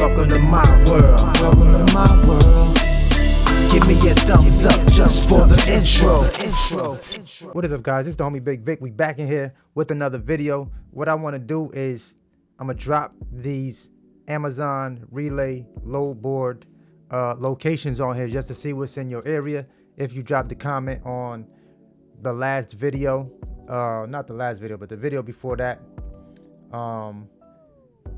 Welcome to my world. Welcome to my world. Give me a thumbs up just for the intro. What is up, guys? It's the homie Bigg Vic. We back in here with another video. What I want to do is I'm gonna drop these Amazon relay load board locations on here just to see what's in your area. If you dropped a comment on the last video, not the last video, but the video before that,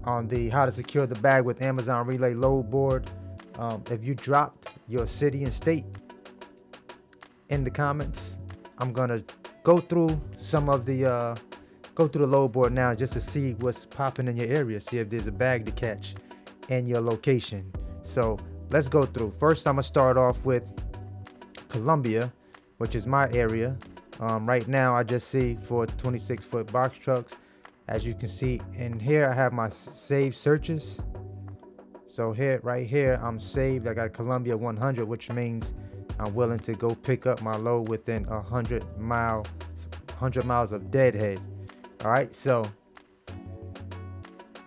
on the how to secure the bag with Amazon relay load board, if you dropped your city and state in the comments, I'm gonna go through some of the load board now just to see what's popping in your area, see if there's a bag to catch in your location. So let's go through. First, I'm gonna start off with Columbia, which is my area. Right now I just see for 26-foot box trucks. As you can see in here, I have my saved searches. So here, right here, I'm saved. I got Columbia 100, which means I'm willing to go pick up my load within 100 miles of deadhead. All right, so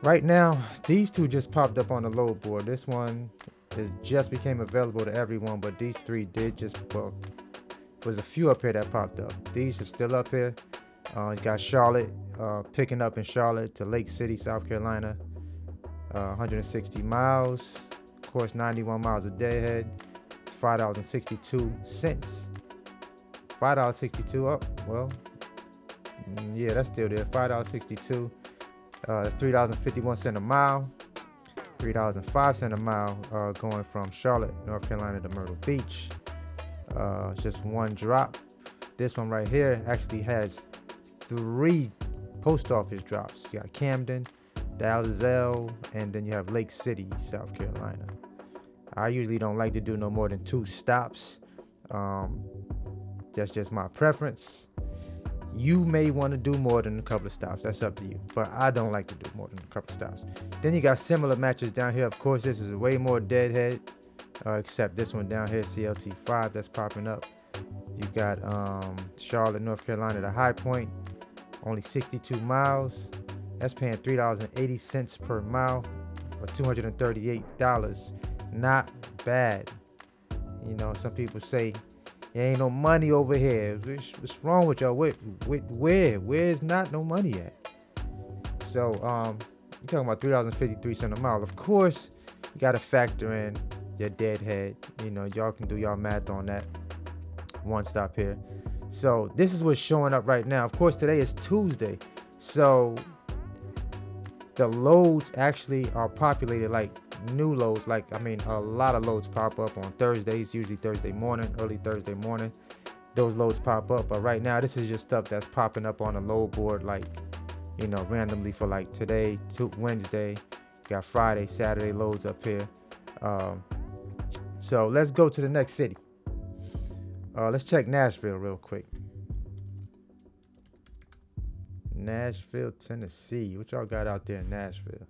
right now, these two just popped up on the load board. This one, it just became available to everyone, but these three did just book. There's a few up here that popped up. These are still up here. You got Charlotte, picking up in Charlotte to Lake City, South Carolina, 160 miles. Of course, 91 miles a deadhead. It's $5.62. $5.62 up. Well, yeah, that's still there. $5.62. That's $3.51 a mile. $3.05 a mile going from Charlotte, North Carolina to Myrtle Beach. Just one drop. This one right here actually has 3 post office drops. You got Camden, Dalzell, and then you have Lake City, South Carolina. I usually don't like to do no more than 2 stops. That's just my preference. You may want to do more than a couple of stops. That's up to you. But I don't like to do more than a couple of stops. Then you got similar matches down here. Of course, this is way more deadhead, except this one down here, CLT5, that's popping up. You got Charlotte, North Carolina, the High Point, only 62 miles. That's paying $3.80 per mile for $238. Not bad. You know, some people say there ain't no money over here. What's wrong with y'all? Where's not no money at? So you're talking about $3.53 a mile. Of course, you got to factor in your deadhead. You know, y'all can do y'all math on that. One stop here. So this is what's showing up right now. Of course, today is Tuesday, so the loads actually are populated like new loads. Like, I mean, a lot of loads pop up on Thursdays, usually Thursday morning, early Thursday morning. Those loads pop up, but right now this is just stuff that's popping up on the load board, like, you know, randomly for like today to Wednesday. Got Friday, Saturday loads up here. So let's go to the next city. Let's check Nashville real quick. Nashville, Tennessee. What y'all got out there in Nashville?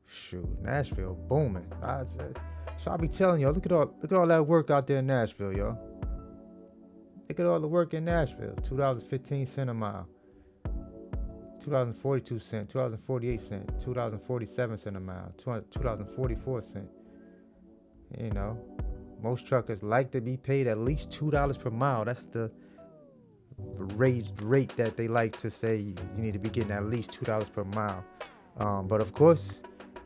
Shoot, Nashville booming. So I'll be telling y'all, look at all that work out there in Nashville, y'all. Look at all the work in Nashville. $2.15 a mile. $2.42, $2.48, $2.47 a mile, $2.44. You know, most truckers like to be paid at least $2 per mile. That's the rate that they like to say you need to be getting at least $2 per mile. But of course,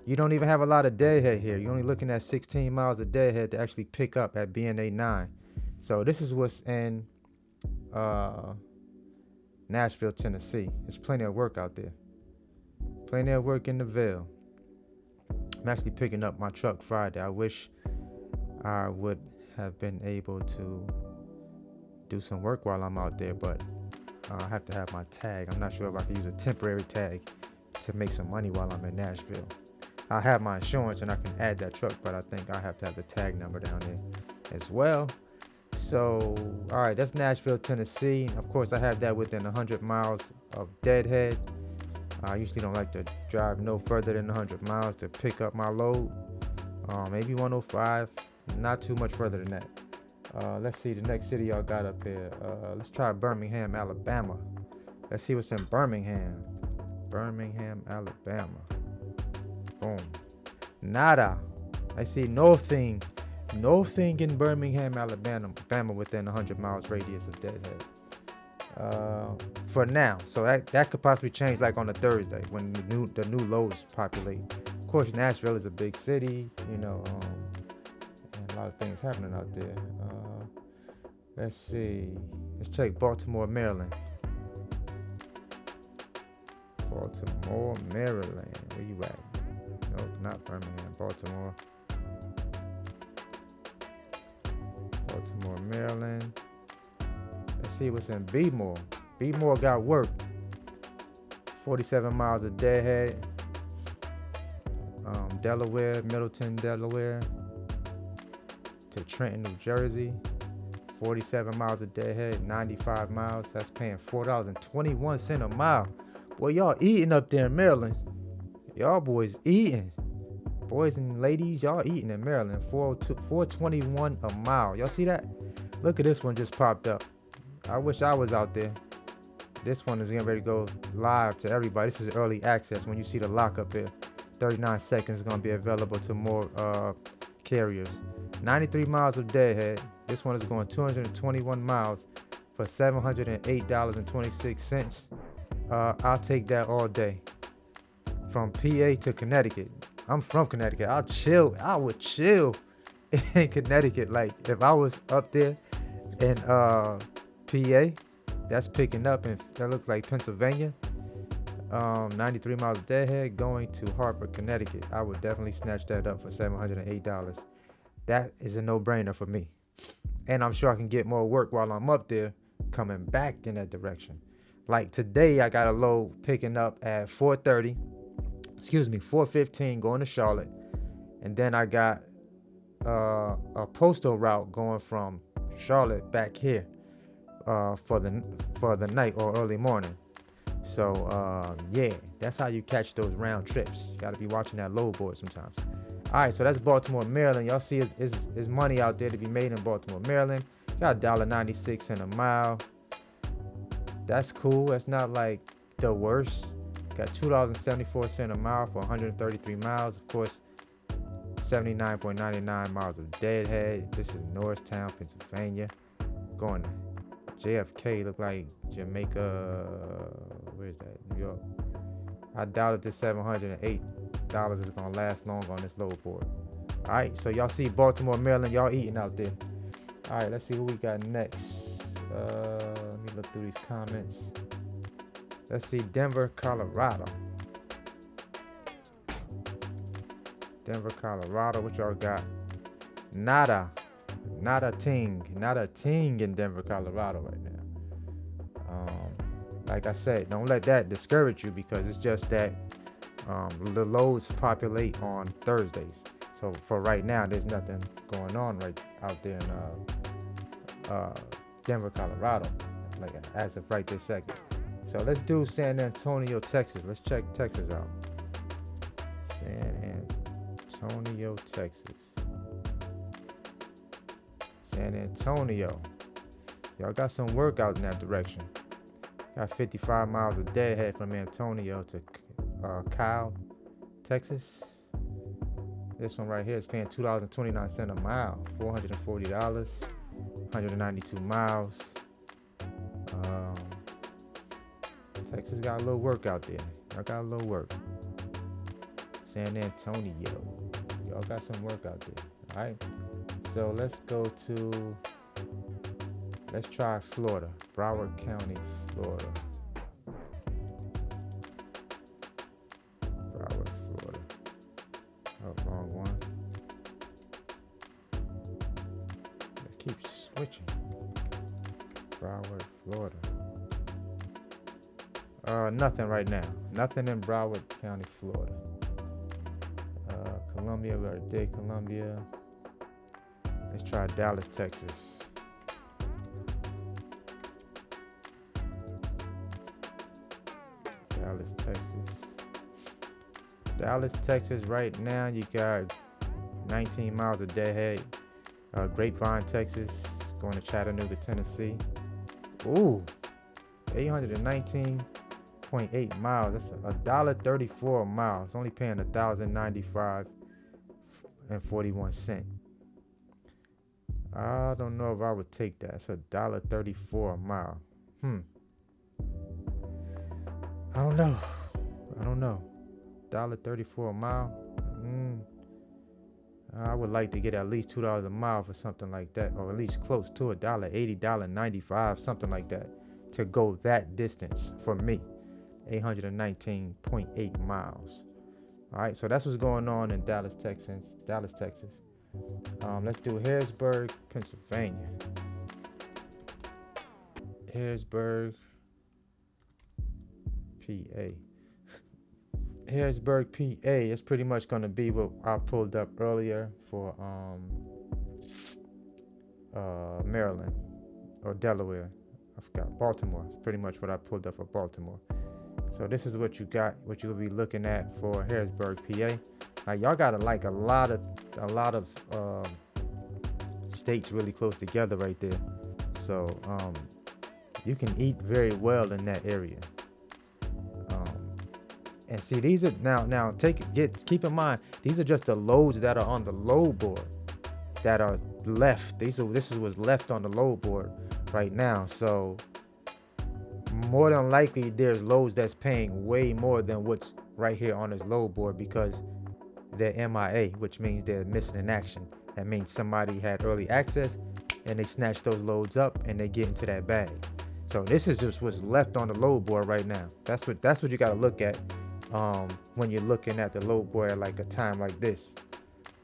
you don't even have a lot of deadhead here. You're only looking at 16 miles of deadhead to actually pick up at BNA 9. So this is what's in Nashville, Tennessee. There's plenty of work out there. Plenty of work in the Ville. I'm actually picking up my truck Friday. I wish I would have been able to do some work while I'm out there, but I have to have my tag. I'm not sure if I can use a temporary tag to make some money while I'm in Nashville. I have my insurance and I can add that truck, but I think I have to have the tag number down there as well. So, all right, that's Nashville, Tennessee. Of course, I have that within 100 miles of deadhead. I usually don't like to drive no further than 100 miles to pick up my load. Maybe 105, not too much further than that. Let's see the next city y'all got up here. Let's try Birmingham, Alabama. Let's see what's in Birmingham. Birmingham, Alabama. Boom. Nada. I see nothing in Birmingham, Alabama within 100 miles radius of Deadhead. For now, so that could possibly change like on a Thursday when the new loads populate. Of course, Nashville is a big city, and a lot of things happening out there. Let's see. Let's check Baltimore, Maryland. Baltimore, Maryland. Where you at? Nope, not Birmingham. Baltimore, Maryland. Let's see what's in B-More. B-More got work. 47 miles of Deadhead. Delaware, Middleton, Delaware to Trenton, New Jersey. 47 miles of Deadhead, 95 miles. That's paying $4.21 a mile. Boy, y'all eating up there in Maryland. Y'all boys eating. Boys and ladies, y'all eating in Maryland. $4.21 a mile. Y'all see that? Look at this one just popped up. I wish I was out there. This one is getting ready to go live to everybody. This is early access. When you see the lock up here, 39 seconds is going to be available to more carriers. 93 miles of Deadhead. This one is going 221 miles for $708.26. I'll take that all day. From PA to Connecticut. I'm from Connecticut. I would chill in Connecticut. Like if I was up there in PA, that's picking up, and that looks like Pennsylvania. 93 miles of Deadhead going to Hartford, Connecticut. I would definitely snatch that up for $708. That is a no-brainer for me. And I'm sure I can get more work while I'm up there coming back in that direction. Like today, I got a load picking up at 4:15 going to Charlotte. And then I got a postal route going from Charlotte back here for the night or early morning. So yeah, that's how you catch those round trips. You got to be watching that load board sometimes. All right, so that's Baltimore, Maryland. Y'all see is money out there to be made in Baltimore, Maryland. Got $1.96 a mile. That's cool. That's not like the worst. Got $2.74 a mile for 133 miles. Of course, 79.99 miles of Deadhead. This is Norristown, Pennsylvania. Going to JFK, look like Jamaica. Where is that? New York. I doubt if this $708 is gonna last long on this load board. All right, so y'all see Baltimore, Maryland. Y'all eating out there. All right, let's see what we got next. Let me look through these comments. Let's see Denver, Colorado. Denver, Colorado. What y'all got? Nada ting in Denver, Colorado right now. Like I said, don't let that discourage you, because it's just that the loads populate on Thursdays. So for right now, there's nothing going on right out there in Denver, Colorado, like as of right this second. So let's do San Antonio, Texas. Let's check Texas out. San Antonio, Texas. San Antonio. Y'all got some work out in that direction. Got 55 miles of Deadhead from Antonio to Kyle, Texas. This one right here is paying $2.29 a mile, $440, 192 miles. Texas got a little work out there. Y'all got a little work. San Antonio. Y'all got some work out there. All right. So let's try Florida. Broward County, Florida. Broward, Florida. Oh, wrong one. It keeps switching. Broward, Florida. Nothing right now. Nothing in Broward County, Florida. Columbia, we already did Columbia. Let's try Dallas, Texas. Dallas, Texas. Dallas, Texas, right now you got 19 miles of Deadhead. Grapevine, Texas, going to Chattanooga, Tennessee. Ooh, 819.8 miles. That's $1.34 a mile. It's only paying $1,095 $2.41. I don't know if I would take that. It's $1.34 a mile. I don't know. $1.34 a mile. I would like to get at least $2 a mile for something like that, or at least close to $1.80, $1.95, something like that, to go that distance for me. 819.8 miles. All right, so that's what's going on in Dallas, Texas. Let's do Harrisburg, Pennsylvania. Harrisburg, PA. Harrisburg, PA is pretty much going to be what I pulled up earlier for Maryland or Delaware. I forgot. Baltimore. It's pretty much what I pulled up for Baltimore. So this is what you got, what you'll be looking at for Harrisburg, PA. Now y'all got a lot of states really close together right there. So you can eat very well in that area. And see, these are now keep in mind, these are just the loads that are on the load board that are left. This is what's left on the load board right now. So more than likely there's loads that's paying way more than what's right here on this load board because they're MIA, which means they're missing in action. That means somebody had early access and they snatched those loads up and they get into that bag. So this is just what's left on the load board right now. That's what you got to look at when you're looking at the load board at like a time like this.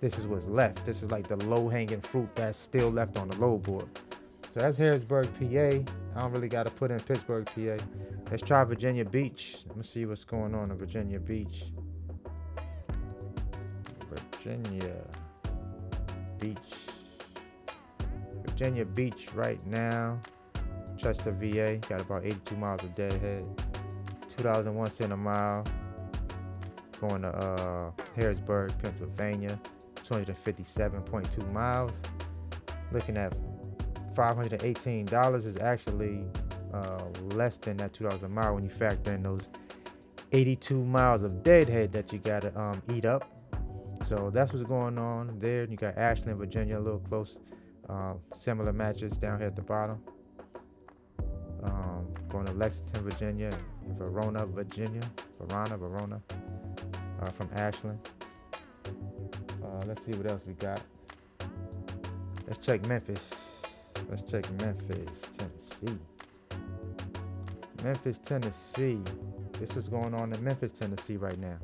This is what's left. This is like the low-hanging fruit that's still left on the load board. So that's Harrisburg, PA. I don't really got to put in Pittsburgh, PA. Let's try Virginia Beach. Let me see what's going on in Virginia Beach. Virginia Beach right now. Chester, VA. Got about 82 miles of deadhead. $2.01 a mile. Going to Harrisburg, Pennsylvania. 257.2 miles. Looking at $518 is actually less than that $2 a mile when you factor in those 82 miles of deadhead that you gotta eat up. So that's what's going on there. You got Ashland, Virginia, a little close. Similar matches down here at the bottom. Going to Lexington, Virginia, Verona, Virginia, Verona, from Ashland. Let's see what else we got. Let's check Memphis. Tennessee. Tennessee. This is going on in Memphis, Tennessee right now.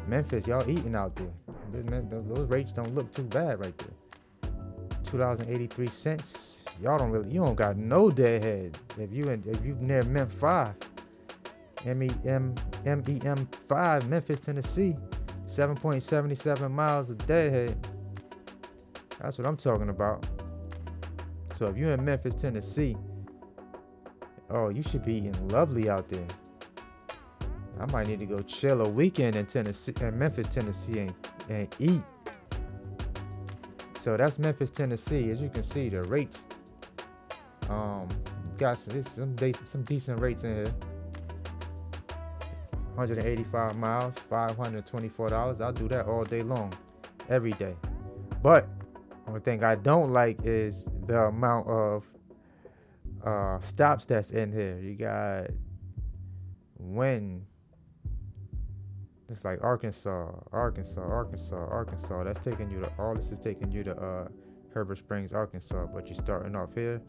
Memphis, y'all eating out there. Those rates don't look too bad right there. $2.83. You don't got no deadhead. If you near MEM 5, MEM 5, Memphis, Tennessee, 7.77 miles of deadhead. That's what I'm talking about. So if you're in Memphis, Tennessee, oh, you should be eating lovely out there. I might need to go chill a weekend in Memphis, Tennessee, and eat. So that's Memphis, Tennessee. As you can see, the rates got some decent rates in here. 185 miles, $524. I'll do that all day long, every day. But only thing I don't like is the amount of stops that's in here. You got it's like Arkansas. That's taking you to this is taking you to Herbert Springs, Arkansas. But you're starting off here,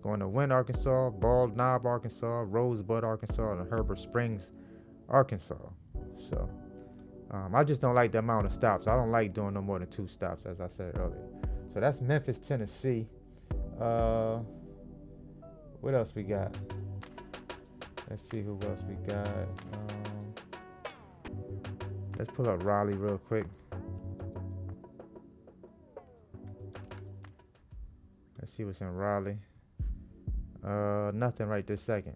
going to Wynn, Arkansas, Bald Knob, Arkansas, Rosebud, Arkansas, and Herbert Springs, Arkansas. So I just don't like the amount of stops. I don't like doing no more than 2 stops, as I said earlier. So that's Memphis, Tennessee. What else we got? Let's see who else we got. Let's pull up Raleigh real quick. Let's see what's in Raleigh. Nothing right this second.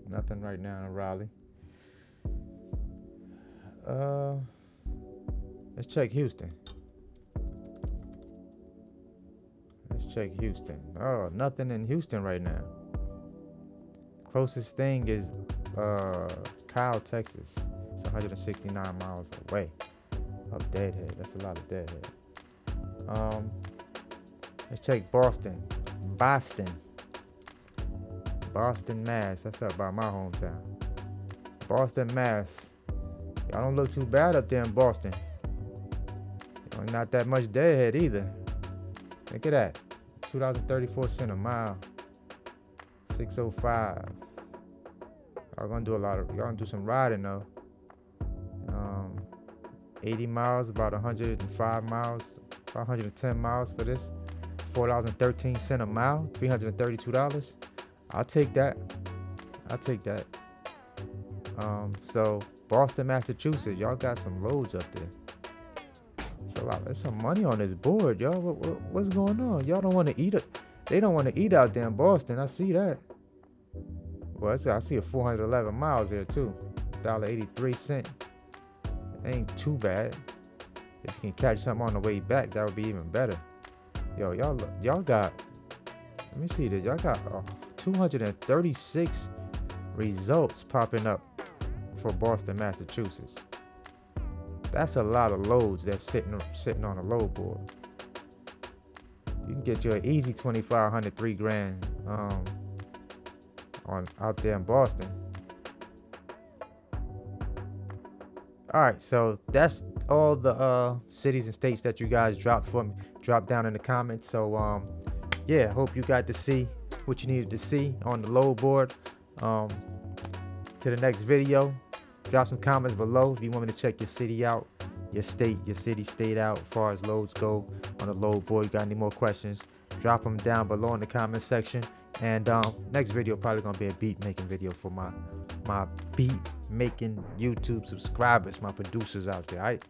Nothing right now in Raleigh. Let's check Houston. Oh, nothing in Houston right now. Closest thing is Kyle, Texas. It's 169 miles away of deadhead. That's a lot of deadhead. Let's check Boston, Mass. That's up by my hometown. Boston, Mass. Y'all don't look too bad up there in Boston. Not that much deadhead either. Look at that. $2.34 a mile. 605. Y'all gonna do some riding though. 80 miles, about 105 miles, about 110 miles for this. $4.13 a mile, $332. I'll take that. So Boston, Massachusetts, y'all got some loads up there. There's some money on this board, y'all. What's going on? Y'all don't want to eat it. They don't want to eat out there in Boston. I see that. Well, I see a 411 miles there too. $1.83. Ain't too bad. If you can catch something on the way back, that would be even better. Yo, y'all got. Let me see this. Y'all got 236 results popping up for Boston, Massachusetts. That's a lot of loads that's sitting on a load board. You can get you an easy 2,500, $3,000 out there in Boston. All right, so that's all the cities and states that you guys dropped down in the comments. So yeah, hope you got to see what you needed to see on the load board. To the next video, drop some comments below if you want me to check your city out, your city, state out as far as loads go on the load board. You got any more questions, drop them down below in the comment section. And next video probably gonna be a beat making video for my beat making YouTube subscribers, my producers out there. All right,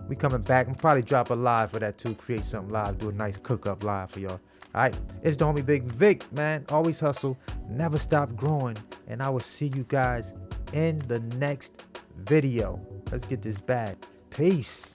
we coming back. I'm probably drop a live for that too, create something live, do a nice cook up live for y'all. All right, it's the homie Bigg Vic, man. Always hustle, never stop growing, and I will see you guys in the next video. Let's get this bag. Peace.